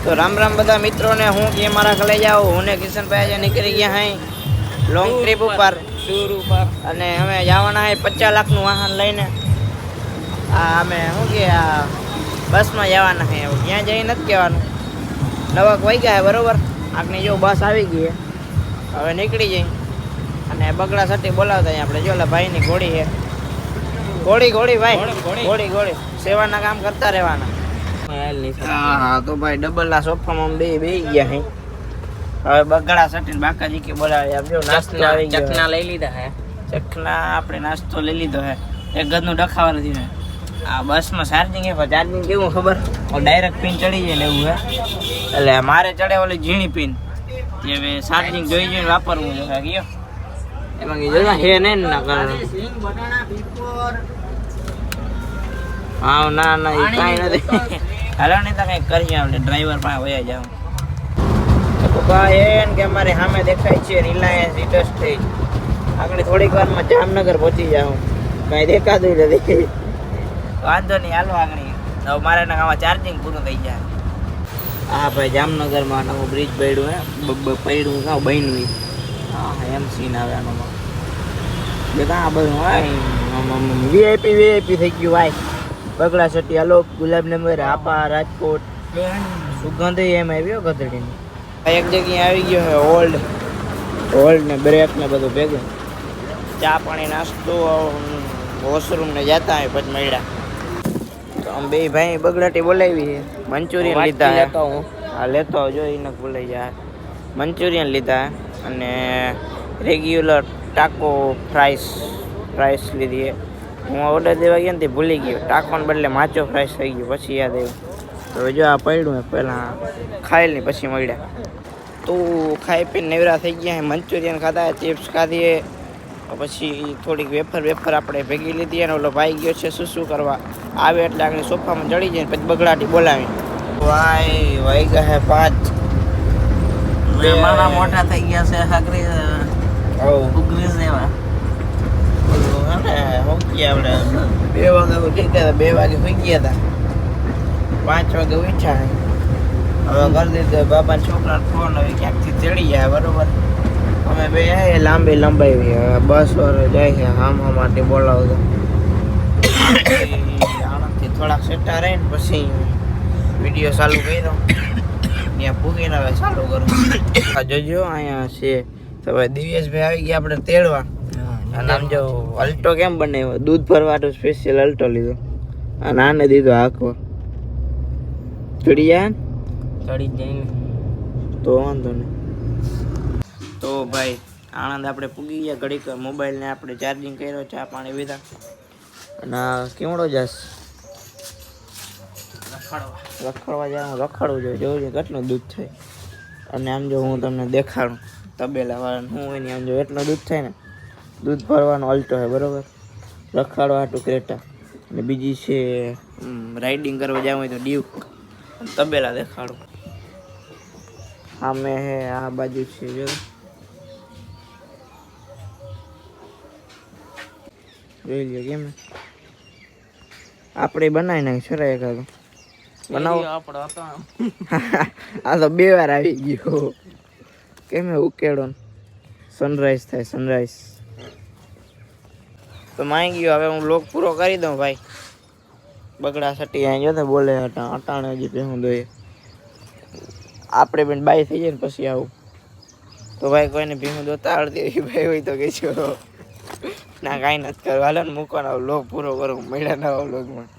તો રામ રામ બધા મિત્રોને હું કે મારા ઘરે જાઉં હું ને કિશનભાઈ આજે નીકળી ગયા હઈ લોંગ ટ્રીપ ઉપર ટૂર ઉપર અને અમે જવાના હે 50 લાખનું વાહન લઈને અમે શું કે બસમાં જવાના હે ત્યાં જઈ નથી કહેવાનું 9 વાગ્યા બરોબર આપણે જો બસ આવી ગઈ હવે નીકળી જઈ અને બગડા સટી બોલાવતા આપણે જો લા ભાઈની ઘોડી છે ઘોડી ભાઈ ઘોડી સેવાના કામ કરતા રહેવાના હા તો ભાઈ ડબલના સોફામાં બે ગયા હે હવે બગડા સટીને બાકાજી કે બોલાવી આપ જો નાસ્તો આવી ગયો ચકના લઈ લીધા હે ચકના આપણે નાસ્તો લઈ લીધો હે એક ગદનું ડખાવા નથી ને આ બસમાં ચાર્જિંગ હે પણ ચાર્જિંગ કેવું ખબર ડાયરેક્ટ પિન ચડી જાય ને એવું હે એટલે મારે ચડે ઓલી ઝીણી પિન જે મે ચાર્જિંગ જોઈને વાપરવું છે ગયો એમાં કે જરા હે ને ના કારણ હા ના એ કાઈ નથી હાલો ને તો કઈ કરી આપણે ડ્રાઈવર પાસે વયા જાવ પપ્પા એન કે અમારે સામે દેખાય છે રિલાયન્સ ઇન્ડસ્ટ્રી આગળ થોડીક વારમાં જામનગર પહોંચી જાઉં કાંઈ દેખાતું નથી વાંધો નહીં હાલો આગળ તો મારે આમાં ચાર્જિંગ પૂરું થઈ જાય હા ભાઈ જામનગરમાં નવું બ્રિજ પડ્યું હે પડ્યું કાં બન્યું હા એમ સીન આવે આમાં બધા બધું હોય વીઆઈપી થઈ ગયું ભાઈ બગડા સટી આલોક ગુલાબ નંબર આપા રાજકોટ સુગંધ એમ આવ્યો ગધડીની એક જગ્યાએ આવી ગયો છે હોલ્ડ ને બ્રેક ને બધું ભેગું ચા પાણી નાસ્તો વોશરૂમ ને જતા હોય પછી મળ્યા તો આમ બે ભાઈ બગડાટી બોલાવી છે મંચુરિયન લીધા હા લેતો જો એને બોલાઈ જાય મંચુરિયન લીધા અને રેગ્યુલર ટાકો ફ્રાઈસ લીધી હું ઓર્ડર દેવા ગયા ને ભૂલી ગયો ટાકોને બદલે માચો ફ્રાઈસ થઈ ગયો પછી યાદ આવ્યું તો જો આ પડ્યું પહેલાં ખાઈ લઈ પછી મળ્યા તો ખાઈ પીને નેવરા થઈ ગયા મંચુરિયન ખાધા ચિપ્સ ખાધી પછી થોડીક વેફર આપણે ભેગી લીધી અને ઓલો ભાઈ ગયો છે શું કરવા આવે એટલે આગળ સોફામાં ચડી જાય પછી બગડાટી બોલાવી વાઈ ગયા હે 5 મારા મોટા થઈ ગયા છે હગરી ઉગરી જેવા આપણે 2 વાગે ઉઠી ગયા 2 વાગે સુઈ ગયા હતા 5 વાગે ઉઠ્યા હવે કરી દીધો બાપા છોકરા ફોન હવે ક્યાંકથી ચડી જાય બરોબર અમે બે લાંબી લંબાઈ બસ વાળો જાય છે હામ માટે બોલાવતો આણંદથી થોડાક સેટા રહીને પછી વિડીયો ચાલુ કર્યો ત્યાં પૂગીને હવે ચાલુ કરું જોજો અહીંયા છે તો ભાઈ દિવ્યેશભાઈ આવી ગયા આપણે તેડવા અને આમ જો અલ્ટો કેમ બનાવ્યો દૂધ ભરવાનું સ્પેશિયલ અલ્ટો લીધો અને આને દીધો આખો ચડી જાય તો વાંધો નહીં તો ભાઈ આણંદ આપણે પૂગી ગયા ઘડીક મોબાઈલને આપણે ચાર્જિંગ કર્યો ચા પાણી પીધા અને કેવડો જાસ રખડવા જાય રખડવું જોઈએ જોવું જોઈએ કેટલું દૂધ થાય અને આમ જો હું તમને દેખાડું તબેલા વાળાને હું હોય ને આમ જો એટલું દૂધ થાય ને દૂધ ભરવાનો અલ્ટો છે બરાબર રખડવા હાટું ક્રેટા અને બીજી છે રાઇડિંગ કરવા જવું હોય તો ડ્યુક તબેલા દેખાડું સામે હે આ બાજુ છે જો જોઈ લ્યો કેમ આપણે બનાવી નાખી છોરા એકાદું બનાવો આ તો 2 વાર આવી ગયો કેમ ઉકેડો સનરાઈઝ થાય સનરાઈઝ તો માઈ ગયો હવે હું લોક પૂરો કરી દઉં ભાઈ બગડા સટી અહીં જો બોલે અટાણે હજી પહેલું દોઈએ આપણે પણ બાય થઈ જાય ને પછી આવું તો ભાઈ કોઈને ભીમું દોતા આવડતી ભાઈ હોય તો કહેજો ના કાંઈ નથી કરવા હાલો ને મૂકવાનો લોક પૂરો કરું મળ્યા નવા લોગમાં